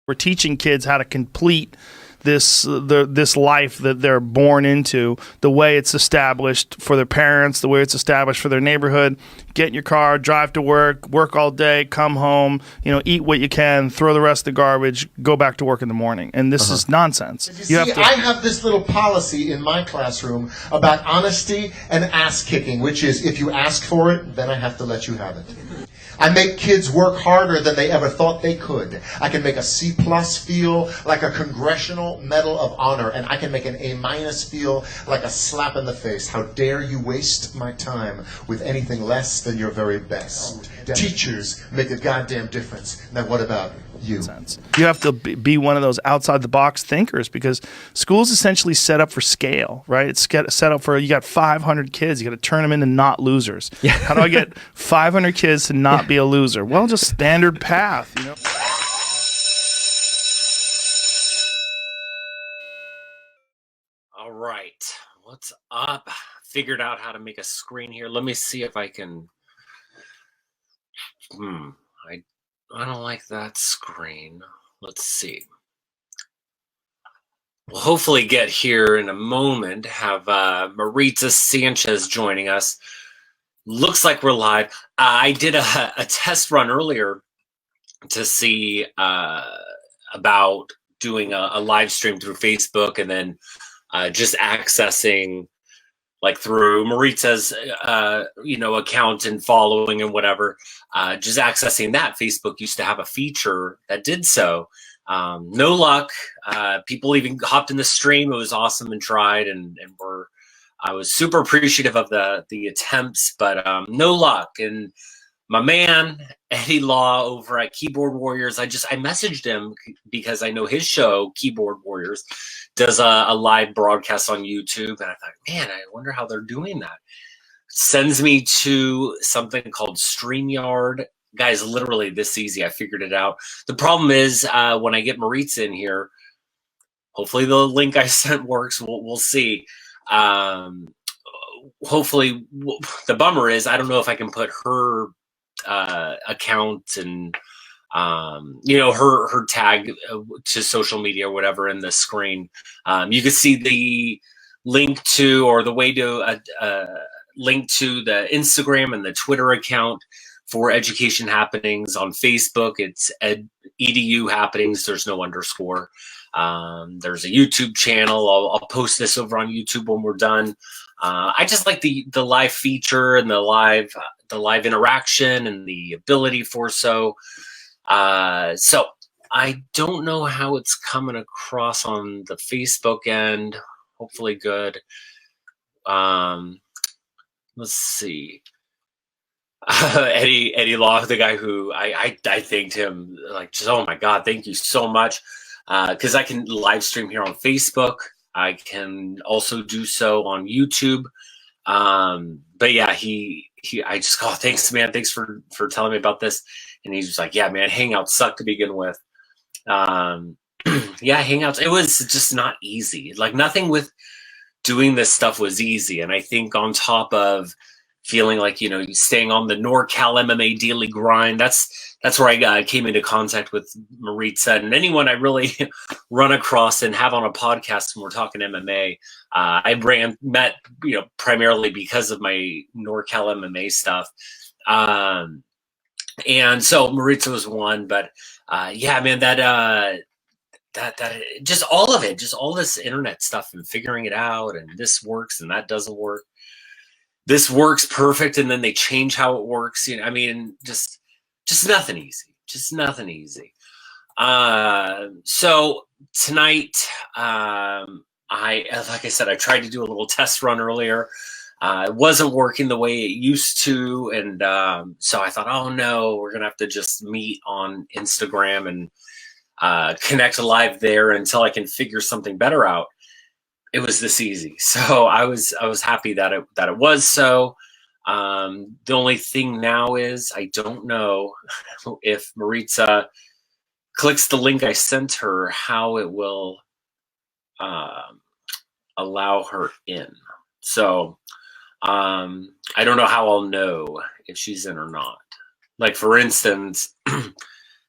We're teaching kids how to complete this life that they're born into, the way it's established for their parents, the way it's established for their neighborhood. Get in your car, drive to work all day, come home, eat what you can, throw the rest of the garbage, go back to work in the morning. And this is nonsense. I have this little policy in my classroom about honesty and ass kicking, which is if you ask for it, then I have to let you have it. I make kids work harder than they ever thought they could. I can make a C+ feel like a Congressional Medal of Honor, and I can make an A- feel like a slap in the face. How dare you waste my time with anything less than your very best? Teachers make a goddamn difference. Now what about you? You have to be one of those outside-the-box thinkers, because school's essentially set up for scale, right? It's set up for, you got 500 kids. You got to turn them into not losers. Yeah. How do I get 500 kids to not be a loser? Well, just standard path, All right. What's up? Figured out how to make a screen here. Let me see if I can. I don't like that screen. Let's see. We'll hopefully get here in a moment. Have Maritza Sanchez joining us. Looks like we're live. I did a test run earlier to see about doing a live stream through Facebook, and then just accessing like through Maritza's account and following and whatever, just accessing that. Facebook used to have a feature that did so. No luck. People even hopped in the stream. It was awesome and tried, and I was super appreciative of the attempts, but no luck. And my man Eddie Law over at Keyboard Warriors, I messaged him because I know his show Keyboard Warriors does a live broadcast on YouTube, and I thought, man, I wonder how they're doing that. Sends me to something called StreamYard. Guys, literally this easy. I figured it out. The problem is when I get Maritza in here, hopefully the link I sent works. We'll see. Hopefully, the bummer is I don't know if I can put her account and her tag to social media or whatever in the screen. You can see the link to, or the way to link to the Instagram and the Twitter account for Education Happenings. On Facebook, it's edu happenings. There's no underscore. There's a YouTube channel. I'll post this over on YouTube when we're done. I just like the live feature and the live interaction and the ability for so. So I don't know how it's coming across on the Facebook end. Hopefully good. Let's see. Eddie Law, the guy who I thanked him, like, just, oh my God, thank you so much. Because I can live stream here on Facebook. I can also do so on YouTube. But yeah, I just called, thanks, man. Thanks for telling me about this. And he's just like, yeah, man, Hangouts suck to begin with. Yeah, Hangouts, it was just not easy. Like, nothing with doing this stuff was easy. And I think on top of feeling like, staying on the NorCal MMA daily grind, that's where I came into contact with Maritza and anyone I really run across and have on a podcast when we're talking MMA. I met primarily because of my NorCal MMA stuff. And so Maritza was one, but yeah, man, that just all of it, just all this internet stuff and figuring it out, and this works and that doesn't work. This works perfect, and then they change how it works. I mean, just nothing easy. Just nothing easy. So tonight, like I said, I tried to do a little test run earlier. It wasn't working the way it used to, and so I thought, oh no, we're gonna have to just meet on Instagram and connect live there until I can figure something better out. It was this easy, so I was happy that it was so. The only thing now is I don't know if Maritza clicks the link I sent her, how it will allow her in. So I don't know how I'll know if she's in or not. Like, for instance,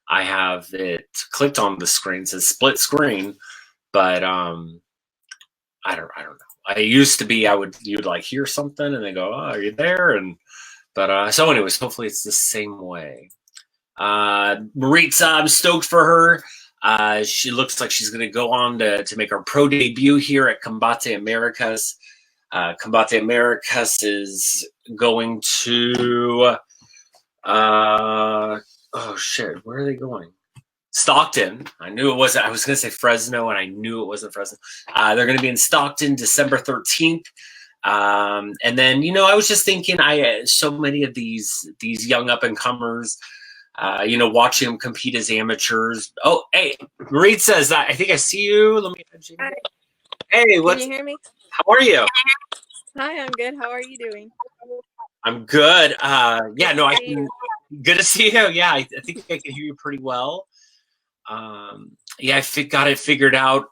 I have it clicked on the screen. It says split screen, but I don't know. I used to be you'd like hear something and they go, "Oh, are you there?" And but so anyways, hopefully it's the same way. Maritza, I'm stoked for her. She looks like she's going to go on to make her pro debut here at Combate Americas. Combate Americas is going to oh shit, where are they going? Stockton. I knew it wasn't. I was going to say Fresno, and I knew it wasn't Fresno. They're going to be in Stockton December 13th. And then, I was just thinking, so many of these young up and comers, watching them compete as amateurs. Oh, hey, Maritza says that. I think I see you. Let me. Hi. Hey, Can you hear me? How are you? Hi, I'm good. How are you doing? I'm good. Yeah, no, I can. Good to see you. Yeah, I think I can hear you pretty well. Yeah, got it figured out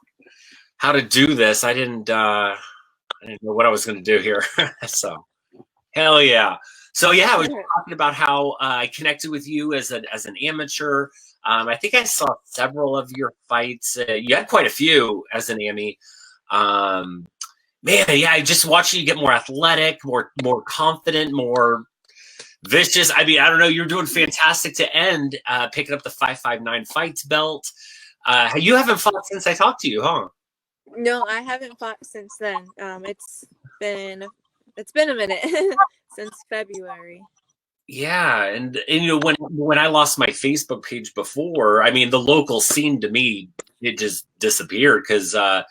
how to do this. I didn't know what I was going to do here. So, hell yeah. So yeah, I was talking about how I connected with you as an amateur. I think I saw several of your fights. You had quite a few as an Ami. Man, yeah, I just watching you get more athletic, more confident, more vicious. I mean, I don't know. You're doing fantastic to end, picking up the 559 fights belt. You haven't fought since I talked to you, huh? No, I haven't fought since then. It's been a minute since February. Yeah, and when I lost my Facebook page before, I mean, the local scene to me, it just disappeared because like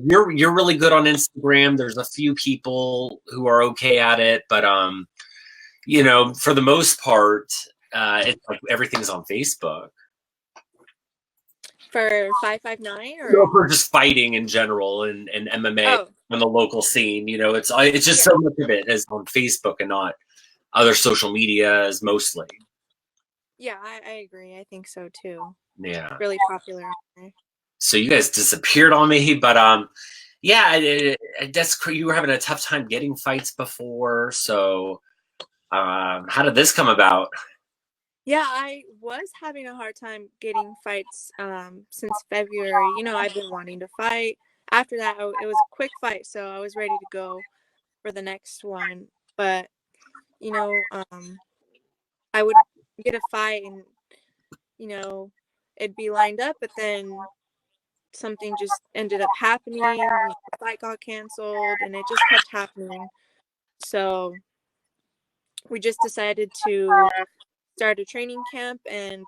you're really good on Instagram. There's a few people who are okay at it, but for the most part, it's like everything's on Facebook. For 559 or No, for just fighting in general and MMA on the local scene. It's just so much of it is on Facebook and not other social medias mostly. Yeah, I agree. I think so too. Yeah, it's really popular on there. So you guys disappeared on me, but yeah, that's you were having a tough time getting fights before. So how did this come about? Yeah, I was having a hard time getting fights since February. I've been wanting to fight. After that, it was a quick fight, so I was ready to go for the next one. But I would get a fight and it'd be lined up, but then something just ended up happening. The fight got canceled, and it just kept happening. So we just decided to start a training camp and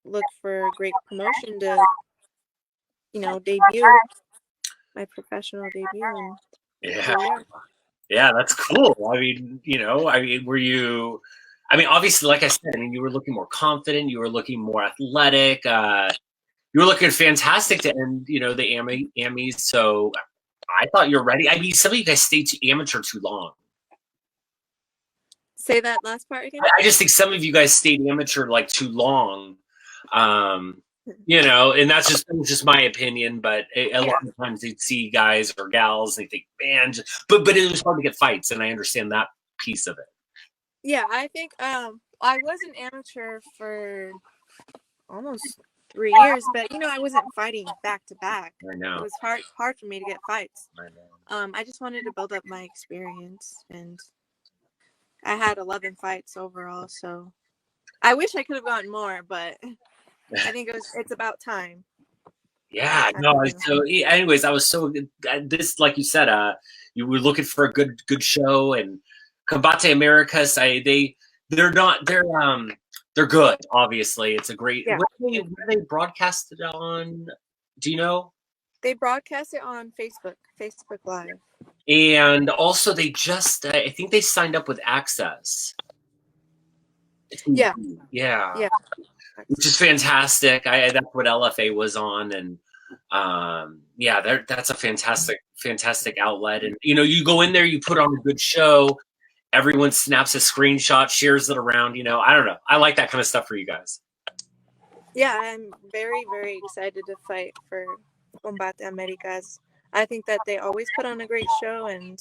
look for a great promotion to debut my professional debut. And yeah, that's cool. I mean, were you? I mean, obviously, like I said, you were looking more confident. You were looking more athletic. You were looking fantastic to end, the Amis. So I thought you're ready. I mean, some of you guys stayed amateur too long. Say that last part again. I just think some of you guys stayed amateur like too long. And that's just my opinion. But a lot of times they'd see guys or gals and they think, man, but it was hard to get fights, and I understand that piece of it. Yeah, I think I was an amateur for almost 3 years, but I wasn't fighting back to back. I know. It was hard for me to get fights. I know. I just wanted to build up my experience, and I had 11 fights overall, so I wish I could have gotten more, but I think it's about time. Yeah, no. So, anyways, I was so this, like you said, you were looking for a good show, and Combate Americas. They're good. Obviously, it's a great. Yeah. Where they broadcast it on? Do you know? They broadcast it on Facebook Live, and also they just I think they signed up with Access. Yeah. Which is fantastic. That's what LFA was on, and that's a fantastic outlet. And you go in there, you put on a good show, everyone snaps a screenshot, shares it around. I don't know. I like that kind of stuff for you guys. Yeah, I'm very, very excited to fight for Combate Americas. I think that they always put on a great show, and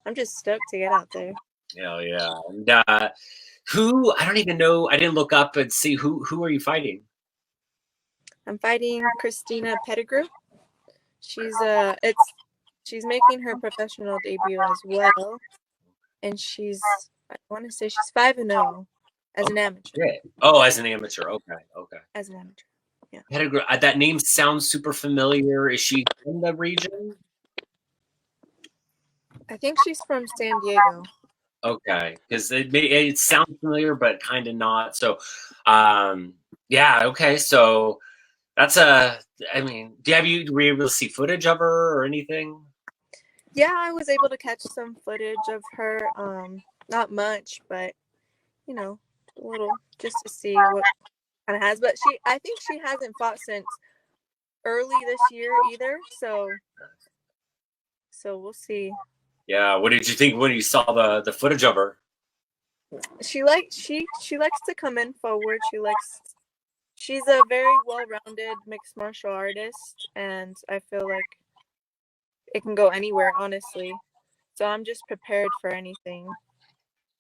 I'm just stoked to get out there. Hell yeah. And who, I don't even know, I didn't look up and see who are you fighting? I'm fighting Christina Pettigrew. She's making her professional debut as well, and I want to say she's 5-0 as an amateur. Great. Oh, as an amateur. Okay. Okay. As an amateur, yeah. Pettigrew, that name sounds super familiar. Is she in the region? I think she's from San Diego. Okay, because it sounds familiar, but kind of not. So, yeah. Okay, so that's I mean, were you able to see footage of her or anything? Yeah, I was able to catch some footage of her. Not much, but you know, a little, just to see what kind of has. But I think she hasn't fought since early this year either. So we'll see. Yeah. What did you think when you saw the footage of her? She likes to come in forward. She's a very well-rounded mixed martial artist, and I feel like it can go anywhere, honestly. So I'm just prepared for anything.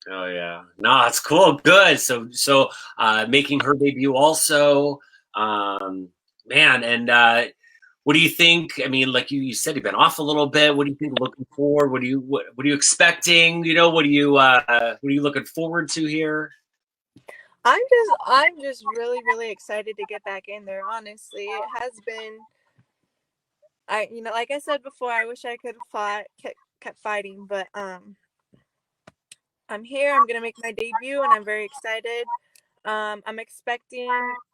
Oh yeah, no, that's cool. Good. So making her debut also, man. And what do you think? I mean, like you said, you've been off a little bit. What do you think? Looking forward? What are you expecting? You know, what are you looking forward to here? I'm just really, really excited to get back in there. Honestly, it has been. Like I said before, I wish I could have kept fighting, but I'm here. I'm gonna make my debut, and I'm very excited. I'm expecting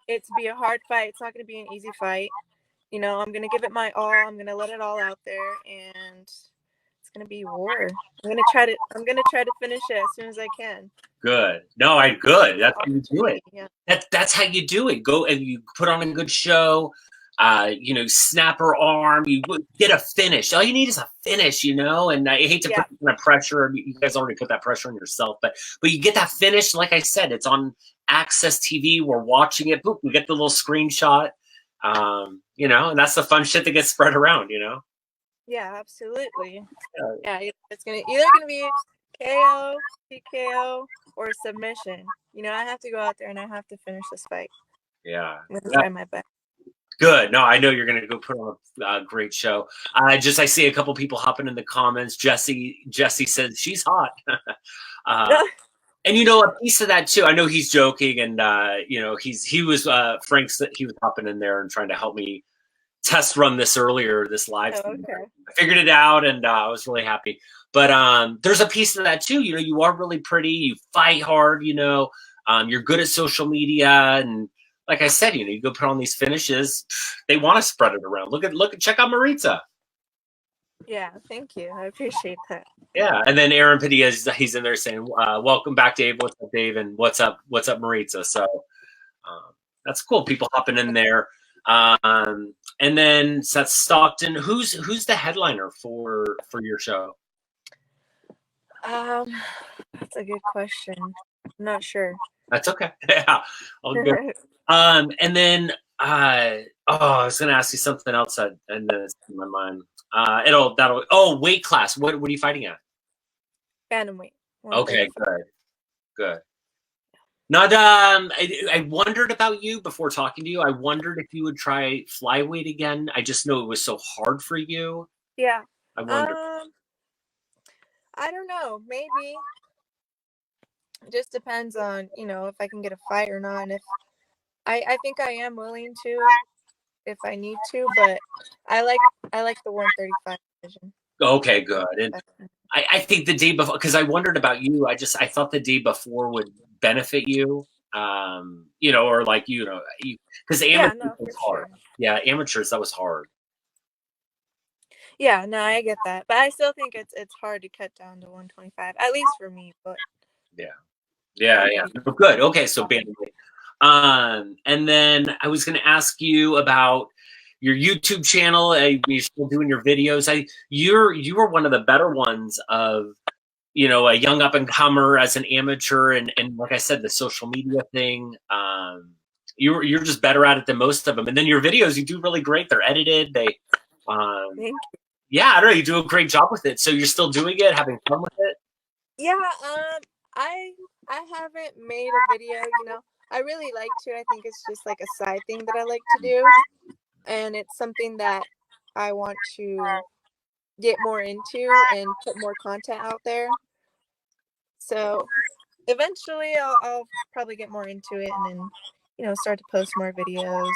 it to be a hard fight. It's not gonna be an easy fight. You know, I'm gonna give it my all. I'm gonna let it all out there, and it's gonna be war. I'm gonna try to finish it as soon as I can. Good. No, good. That's how you do it. Yeah. That's how you do it. Go and you put on a good show. You know, snap her arm. You get a finish. All you need is a finish. You know, and I hate to put that pressure. You guys already put that pressure on yourself, but you get that finish. Like I said, it's on Access TV. We're watching it. Boop, we get the little screenshot. You know, and that's the fun shit that gets spread around. You know. Yeah, absolutely. Yeah, it's either gonna be KO, TKO, or submission. You know, I have to go out there and I have to finish this fight. Yeah. I'm gonna try my best. Good. No, I know you're going to go put on a great show. I see a couple people hopping in the comments. Jesse says she's hot. And you know, a piece of that too. I know he's joking, and you know, he was Frank's. He was hopping in there and trying to help me test run this earlier, this live stream. Okay. I figured it out, and I was really happy. But there's a piece of that too. You know, you are really pretty. You fight hard. You know, you're good at social media, and like I said, you know, you go put on these finishes. They want to spread it around. Check out Maritza. Yeah, thank you. I appreciate that. Yeah, and then Aaron Padilla, he's in there saying, "Welcome back, Dave. What's up, Dave? And what's up, Maritza?" So that's cool. People hopping in there. And then Seth Stockton. Who's the headliner for your show? That's a good question. I'm not sure. That's okay. Yeah, all good. And then I was gonna ask you something else, and then it's in my mind. Weight class. What are you fighting at? Bantamweight. Okay, good. Not I wondered about you before talking to you. I wondered if you would try flyweight again. I just know it was so hard for you. Yeah. I wonder. I don't know. Maybe. It just depends on, you know, if I can get a fight or not. And if I think I am willing to if I need to, but I like the 135 division. Okay, good. And I think the day before, because I wondered about you, I thought the day before would benefit you, you know, or like, you know, because amateurs was hard. Sure. Yeah, amateurs, that was hard. Yeah, no, I get that, but I still think it's hard to cut down to 125, at least for me. But yeah. Good. Okay, so bantamweight. And then I was going to ask you about your YouTube channel. You're still doing your videos. You were one of the better ones of, you know, a young up and comer as an amateur, and like I said, the social media thing. You're just better at it than most of them. And then your videos, you do really great. They're edited. Thank you. Yeah, I don't know. You do a great job with it. So you're still doing it, having fun with it. Yeah, I haven't made a video, I really like to. I think it's just like a side thing that I like to do, and it's something that I want to get more into and put more content out there. So eventually I'll probably get more into it and then, start to post more videos,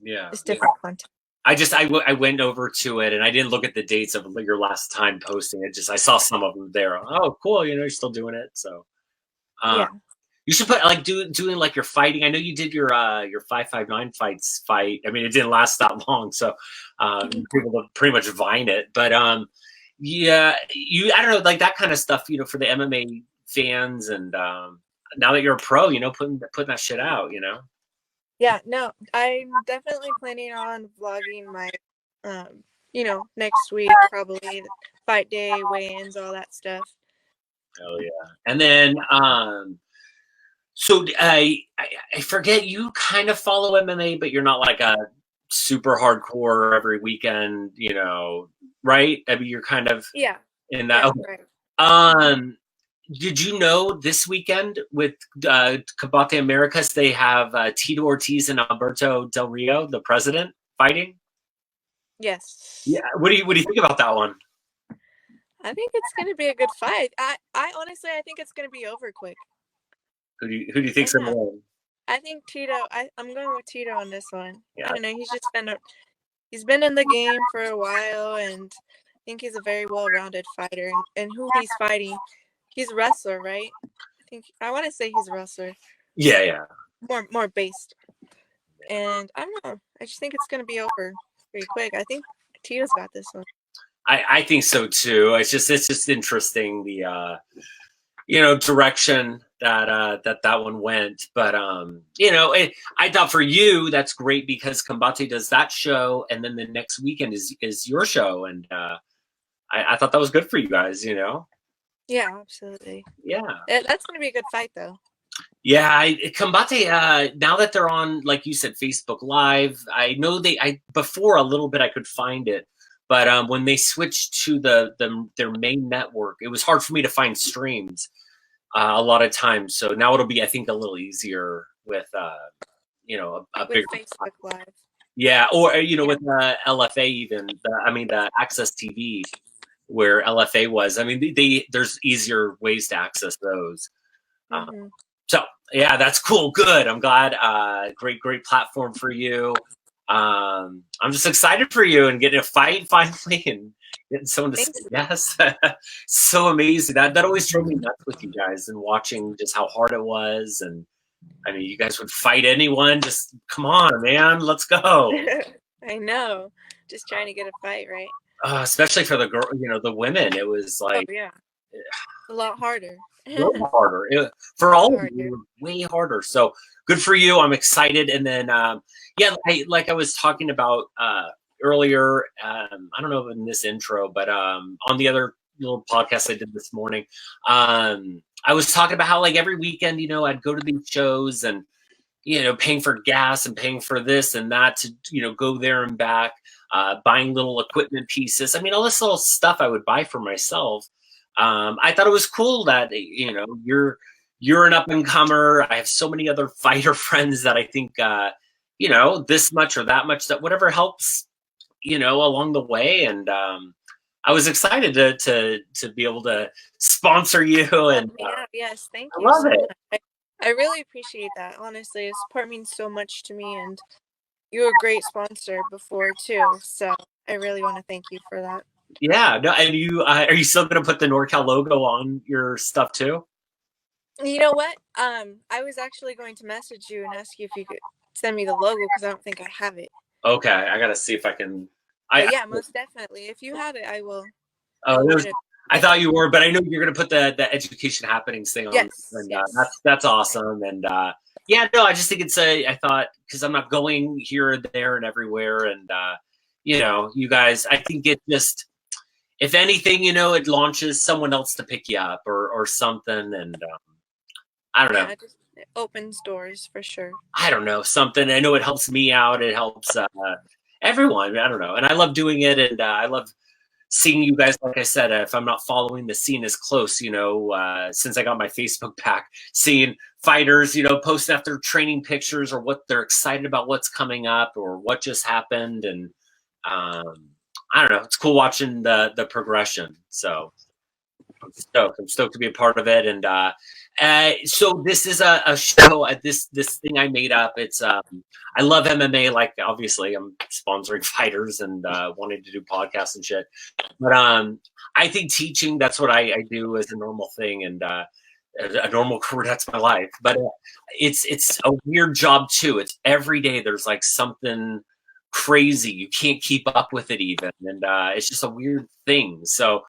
Yeah, just yeah. different content. I went over to it and I didn't look at the dates of your last time posting it. Just I saw some of them there. Oh, cool. You're still doing it. So, Yeah. you should put like doing like your fighting. I know you did your 559 fight. I mean, it didn't last that long, so people will pretty much vine it. But yeah, I don't know, like that kind of stuff. For the MMA fans, and now that you're a pro, putting that shit out. Yeah, no, I'm definitely planning on vlogging my, next week, probably fight day, weigh-ins, all that stuff. Oh yeah, and then so I forget, you kind of follow MMA, but you're not like a super hardcore every weekend, right? I mean, you're kind of Yeah, in that. yeah, Okay. right. Did you know this weekend with Combate Americas they have Tito Ortiz and Alberto Del Rio, the president, fighting? Yes. Yeah. What do you think about that one? I think it's gonna be a good fight. I honestly, I think it's gonna be over quick. Who do you think's gonna win? I think Tito. I'm going with Tito on this one. Yeah. I don't know. He's been in the game for a while, and I think he's a very well-rounded fighter. And who he's fighting, he's a wrestler, right? I want to say he's a wrestler. Yeah, yeah. More based. And I don't know. I just think it's gonna be over pretty quick. I think Tito's got this one. I think so too. It's just interesting the direction that one went. But I thought for you that's great because Combate does that show, and then the next weekend is your show, and I thought that was good for you guys. Yeah, absolutely. Yeah, that's gonna be a good fight though. Yeah, Combate. Now that they're on, like you said, Facebook Live, I know before a little bit I could find it, but when they switched to their main network, it was hard for me to find streams a lot of times. So now it'll be, I think, a little easier with a with bigger Facebook Live. Yeah, or with LFA even. The Access TV, where LFA was. I mean, there's easier ways to access those. So yeah, that's cool. Good. I'm glad. Great platform for you. I'm just excited for you and getting a fight finally and getting someone to say yes. So amazing. That always drove me nuts with you guys and watching just how hard it was. And I mean, you guys would fight anyone. Just come on, man. Let's go. I know. Just trying to get a fight, right? Especially for the girl, the women. It was like, oh yeah, a lot harder. way harder. For all of you, way harder. So good for you. I'm excited. And then, like I was talking about earlier, I don't know if in this intro, but on the other little podcast I did this morning, I was talking about how like every weekend, I'd go to these shows and, paying for gas and paying for this and that to, go there and back, buying little equipment pieces. I mean, all this little stuff I would buy for myself. I thought it was cool that you're an up and comer. I have so many other fighter friends that I think this much or that much, that whatever helps along the way. And I was excited to be able to sponsor you. And yes, thank you. I love it. I really appreciate that. Honestly, support means so much to me, and you were a great sponsor before too. So I really want to thank you for that. Yeah, no, and you are you still going to put the NorCal logo on your stuff too? You know what? I was actually going to message you and ask you if you could send me the logo because I don't think I have it. Okay, I got to see if I can. Yeah, most definitely. If you have it, I will. I thought you were, but I know you're going to put the Education Happenings thing on. Yes, and that's awesome. And yeah, no, I just think I thought, because I'm not going here and there and everywhere, and you guys, I think it just, if anything, it launches someone else to pick you up or something. And I don't know. It opens doors for sure. I don't know, something. I know it helps me out. It helps everyone. I don't know. And I love doing it. And I love seeing you guys, like I said, if I'm not following the scene as close, since I got my Facebook back, seeing fighters, posting after training pictures or what they're excited about, what's coming up or what just happened. And I don't know, it's cool watching the progression. So I'm stoked to be a part of it. And so this is a show. This thing I made up. It's I love MMA. Like obviously, I'm sponsoring fighters and wanting to do podcasts and shit. But I think teaching, that's what I do as a normal thing, and a normal career. That's my life. But it's a weird job too. It's every day. There's like something crazy. You can't keep up with it even, and it's just a weird thing. So.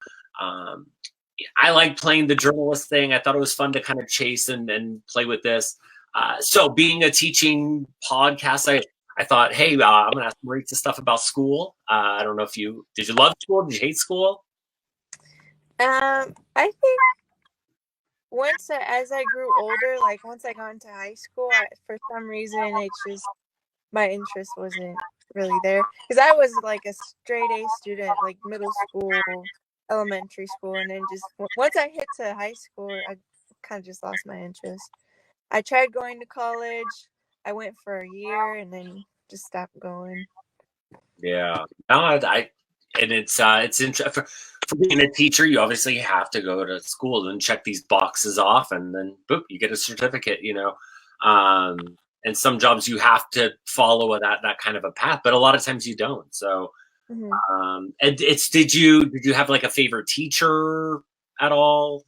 I like playing the journalist thing. I thought it was fun to kind of chase and play with this. So being a teaching podcast, I thought, hey, I'm going to ask Maritza stuff about school. I don't know if did you love school? Did you hate school? I think as I grew older, like once I got into high school, for some reason, my interest wasn't really there. Because I was like a straight A student, like middle school, elementary school, and then just once I hit to high school, I kind of just lost my interest. I tried going to college. I went for a year and then just stopped going. Yeah, no, and it's interesting for being a teacher. You obviously have to go to school and check these boxes off, and then boop, you get a certificate. And some jobs you have to follow that kind of a path, but a lot of times you don't. So. Mm-hmm. And did you have like a favorite teacher at all?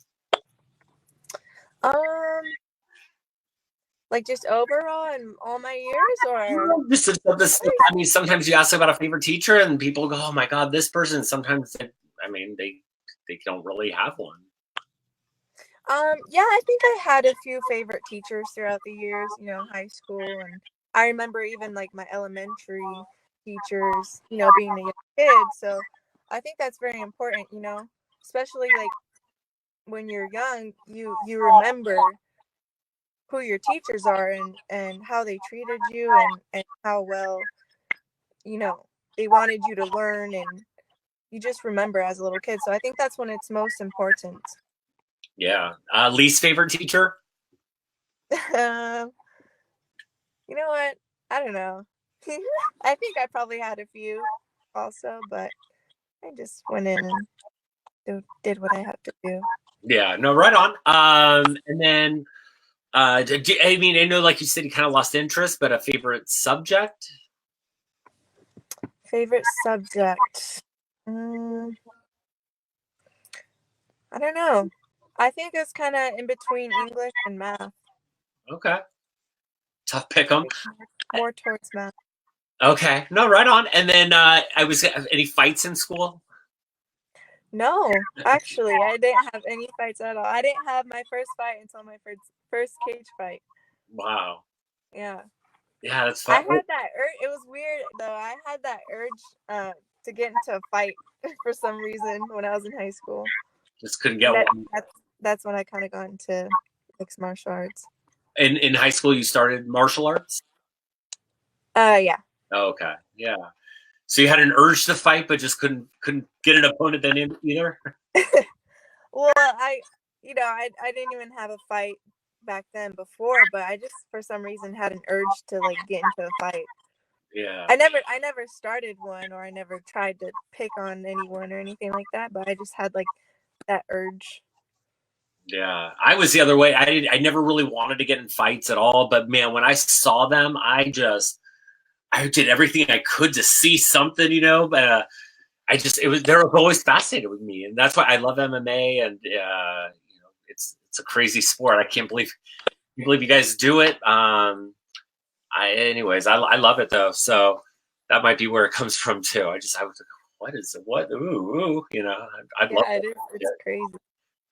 Like just overall in all my years, or just I mean, sometimes you ask about a favorite teacher and people go, "Oh my God, this person." Sometimes they don't really have one. Yeah, I think I had a few favorite teachers throughout the years. High school, and I remember even like my elementary teachers, being a young kid. So I think that's very important, especially like when you're young, you remember who your teachers are and how they treated you and how well, they wanted you to learn, and you just remember as a little kid. So I think that's when it's most important. Yeah. Least favorite teacher? You know what? I don't know. I think I probably had a few also, but I just went in and did what I had to do. Yeah, no, right on. And then, I know, like you said, you kind of lost interest, but a favorite subject? Favorite subject? I don't know. I think it's kind of in between English and math. Okay. Tough pick 'em. More towards math. Okay. No, right on. And then any fights in school? No, actually, I didn't have any fights at all. I didn't have my first fight until my first cage fight. Wow. Yeah. Yeah, that's fun. I had that it was weird though. I had that urge to get into a fight for some reason when I was in high school. Just couldn't get one. That's when I kind of got into mixed martial arts. In high school, you started martial arts? Yeah. Oh, okay. Yeah. So you had an urge to fight, but just couldn't get an opponent then either? Well, I didn't even have a fight back then before, but I just for some reason had an urge to like get into a fight. Yeah. I never started one, or I never tried to pick on anyone or anything like that, but I just had like that urge. Yeah, I was the other way. I never really wanted to get in fights at all, but man, when I saw them, I did everything I could to see something, but they were always fascinated with me, and that's why I love MMA, and it's a crazy sport. I can't believe you guys do it. Anyways, I love it though, so that might be where it comes from too. I was like, what is it? What? Ooh, I'd love it. It's crazy.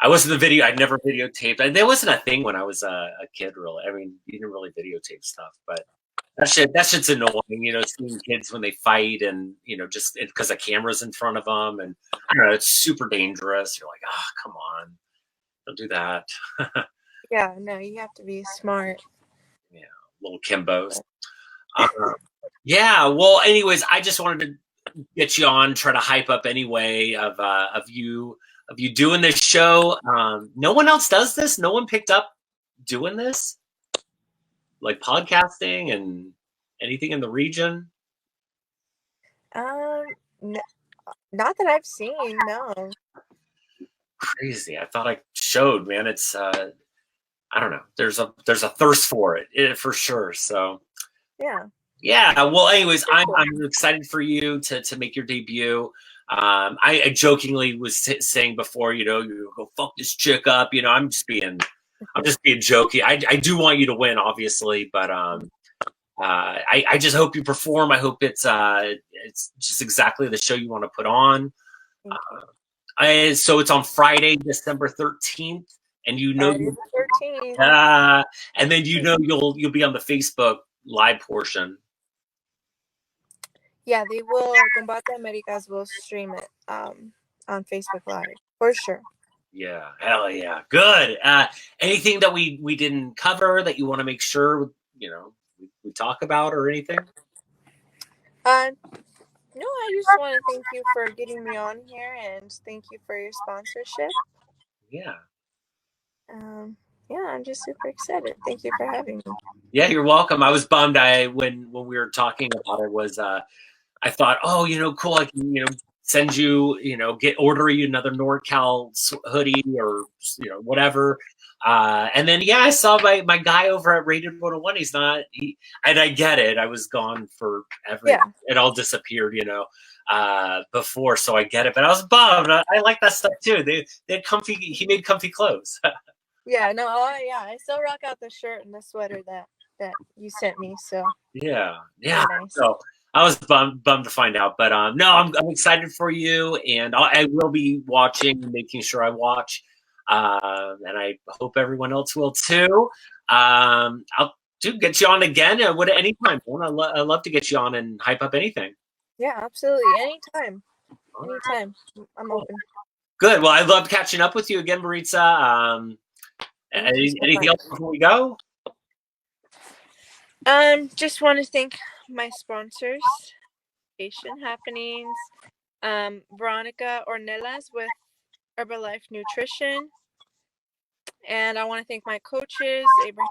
I wasn't I'd never videotaped. There wasn't a thing when I was a kid, really. I mean, you didn't really videotape stuff, but that shit's annoying, seeing kids when they fight and, just because the camera's in front of them. And I don't know, it's super dangerous. You're like, come on, don't do that. Yeah, no, you have to be smart. Yeah, little Kimbos. Yeah, well, anyways, I just wanted to get you on, try to hype up anyway of you doing this show. No one else does this. No one picked up doing this, like podcasting and anything in the region. Not that I've seen. No. Crazy. I thought I showed, man. It's I don't know. There's a thirst for it for sure. So yeah. Well, anyways, I'm excited for you to make your debut. I jokingly was saying before, you go fuck this chick up. I'm just being jokey. I do want you to win, obviously, but I just hope you perform. I hope it's just exactly the show you want to put on. So it's on Friday, December 13th, and Friday the 13th. And then you'll be on the Facebook live portion. Yeah, they will. Combate Americas will stream it on Facebook Live for sure. Yeah, hell yeah, good. Anything that we didn't cover that you want to make sure we talk about or anything? No, I just want to thank you for getting me on here and thank you for your sponsorship. Yeah. Yeah, I'm just super excited. Thank you for having me. Yeah, you're welcome. I was bummed. When we were talking about it, was I thought, oh, cool. I can send you, order you another NorCal hoodie or whatever. And then I saw my guy over at Rated 101. And I get it. I was gone forever. Yeah. It all disappeared, before, so I get it. But I was bummed. I like that stuff too. They had comfy. He made comfy clothes. Yeah. No. I still rock out the shirt and the sweater that you sent me. So yeah. Nice. So I was bummed to find out, but no, I'm excited for you, and I will be watching, making sure I watch, and I hope everyone else will too. I'll get you on again at any time. I love to get you on and hype up anything. Yeah, absolutely, anytime. I'm open. Good. Well, I loved catching up with you again, Maritza. Anything else before we go? Just want to thank my sponsors, Asian Happenings, Veronica Ornelas with Herbalife Nutrition, and I want to thank my coaches, Abraham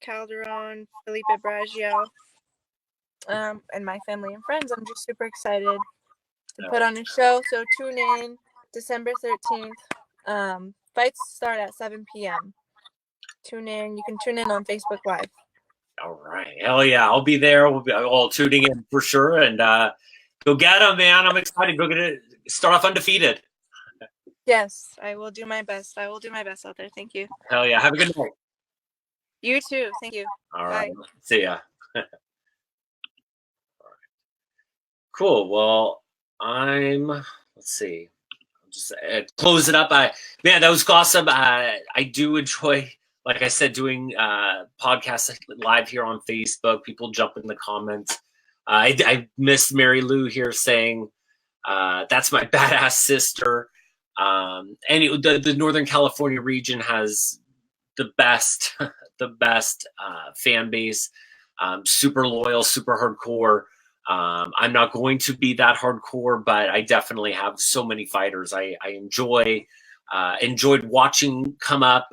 Calderon, Felipe Bragio, and my family and friends. I'm just super excited to put on a show, so tune in December 13th. Fights start at 7 p.m. Tune in. You can tune in on Facebook Live. All right. Hell yeah. I'll be there. We'll be all tuning in for sure. And go get them, man. I'm excited. Go get it. Start off undefeated. Yes, I will do my best. I will do my best out there. Thank you. Hell yeah. Have a good night. You too. Thank you. All right. Bye. See ya. All right. Cool. Well, let's see. I'll just close it up. Man, that was awesome. I do enjoy, like I said, doing podcasts live here on Facebook. People jump in the comments. I missed Mary Lou here saying, that's my badass sister. And the Northern California region has the best fan base. Super loyal, super hardcore. I'm not going to be that hardcore, but I definitely have so many fighters I enjoyed watching come up.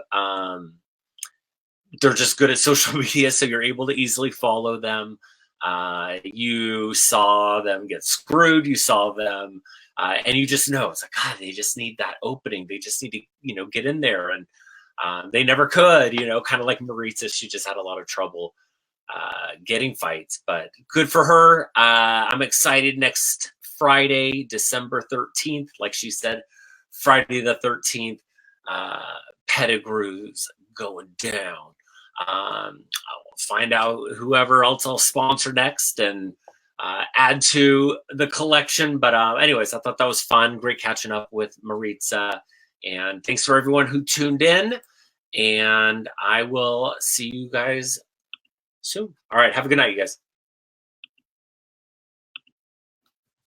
They're just good at social media, so you're able to easily follow them. You saw them get screwed. You saw them, and you just know it's like, God, they just need that opening. They just need to, get in there, and they never could. Kind of like Maritza, she just had a lot of trouble getting fights, but good for her. I'm excited next Friday, December 13th. Like she said, Friday the 13th. Pettigrew's going down. I'll find out whoever else I'll sponsor next and add to the collection. But anyways, I thought that was fun. Great catching up with Maritza. And thanks for everyone who tuned in. And I will see you guys soon. All right. Have a good night, you guys.